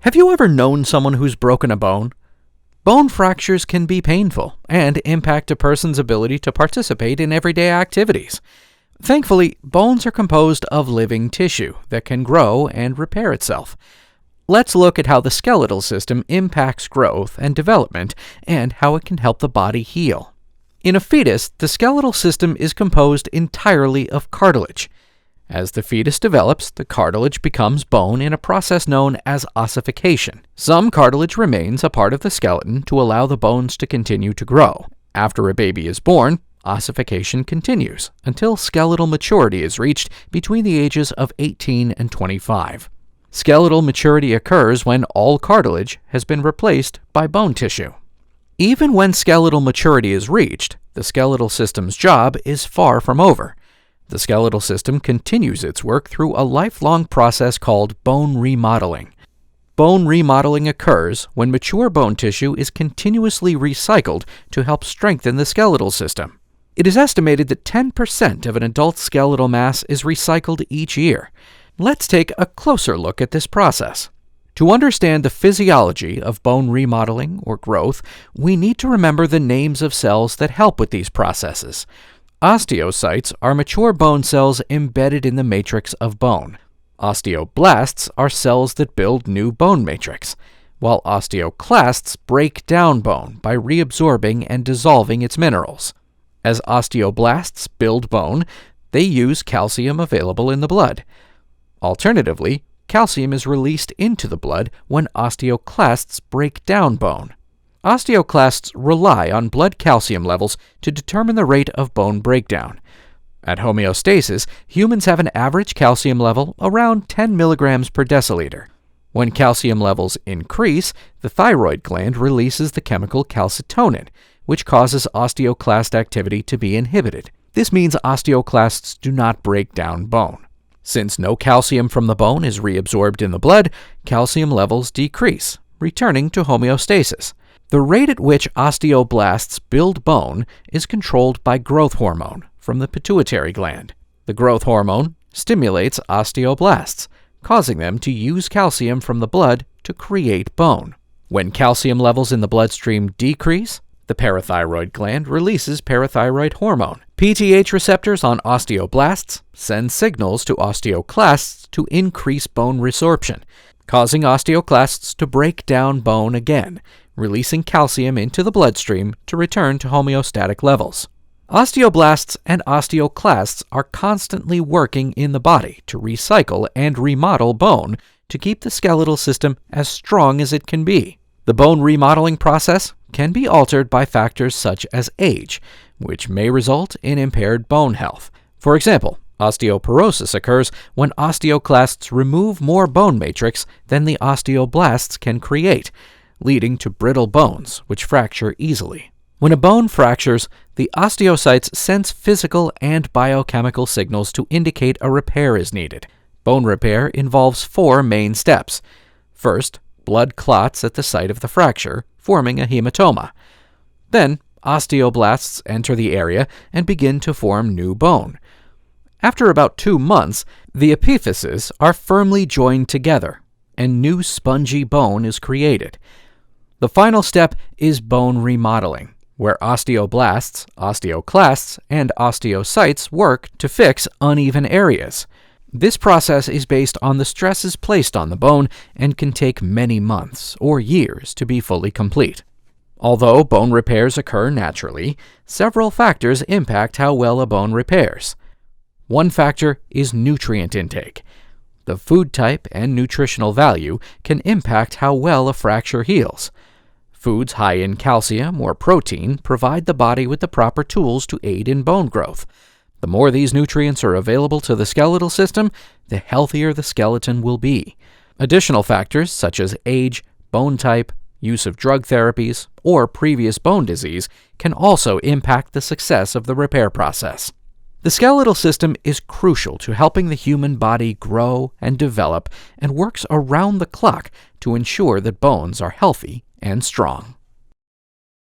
Have you ever known someone who's broken a bone? Bone fractures can be painful and impact a person's ability to participate in everyday activities. Thankfully, bones are composed of living tissue that can grow and repair itself. Let's look at how the skeletal system impacts growth and development and how it can help the body heal. In a fetus, the skeletal system is composed entirely of cartilage. As the fetus develops, the cartilage becomes bone in a process known as ossification. Some cartilage remains a part of the skeleton to allow the bones to continue to grow. After a baby is born, ossification continues until skeletal maturity is reached between the ages of 18 and 25. Skeletal maturity occurs when all cartilage has been replaced by bone tissue. Even when skeletal maturity is reached, the skeletal system's job is far from over. The skeletal system continues its work through a lifelong process called bone remodeling. Bone remodeling occurs when mature bone tissue is continuously recycled to help strengthen the skeletal system. It is estimated that 10% of an adult skeletal mass is recycled each year. Let's take a closer look at this process. To understand the physiology of bone remodeling or growth, we need to remember the names of cells that help with these processes. Osteocytes are mature bone cells embedded in the matrix of bone. Osteoblasts are cells that build new bone matrix, while osteoclasts break down bone by reabsorbing and dissolving its minerals. As osteoblasts build bone, they use calcium available in the blood. Alternatively, calcium is released into the blood when osteoclasts break down bone. Osteoclasts rely on blood calcium levels to determine the rate of bone breakdown. At homeostasis, humans have an average calcium level around 10 milligrams per deciliter. When calcium levels increase, the thyroid gland releases the chemical calcitonin, which causes osteoclast activity to be inhibited. This means osteoclasts do not break down bone. Since no calcium from the bone is reabsorbed in the blood, calcium levels decrease, returning to homeostasis. The rate at which osteoblasts build bone is controlled by growth hormone from the pituitary gland. The growth hormone stimulates osteoblasts, causing them to use calcium from the blood to create bone. When calcium levels in the bloodstream decrease, the parathyroid gland releases parathyroid hormone. PTH receptors on osteoblasts send signals to osteoclasts to increase bone resorption, causing osteoclasts to break down bone again, releasing calcium into the bloodstream to return to homeostatic levels. Osteoblasts and osteoclasts are constantly working in the body to recycle and remodel bone to keep the skeletal system as strong as it can be. The bone remodeling process can be altered by factors such as age, which may result in impaired bone health. For example, osteoporosis occurs when osteoclasts remove more bone matrix than the osteoblasts can create, leading to brittle bones, which fracture easily. When a bone fractures, the osteocytes sense physical and biochemical signals to indicate a repair is needed. Bone repair involves 4 main steps. First, blood clots at the site of the fracture, forming a hematoma. Then, osteoblasts enter the area and begin to form new bone. After about 2 months, the epiphyses are firmly joined together, and new spongy bone is created. The final step is bone remodeling, where osteoblasts, osteoclasts, and osteocytes work to fix uneven areas. This process is based on the stresses placed on the bone and can take many months or years to be fully complete. Although bone repairs occur naturally, several factors impact how well a bone repairs. One factor is nutrient intake. The food type and nutritional value can impact how well a fracture heals. Foods high in calcium or protein provide the body with the proper tools to aid in bone growth. The more these nutrients are available to the skeletal system, the healthier the skeleton will be. Additional factors such as age, bone type, use of drug therapies, or previous bone disease can also impact the success of the repair process. The skeletal system is crucial to helping the human body grow and develop and works around the clock to ensure that bones are healthy and strong.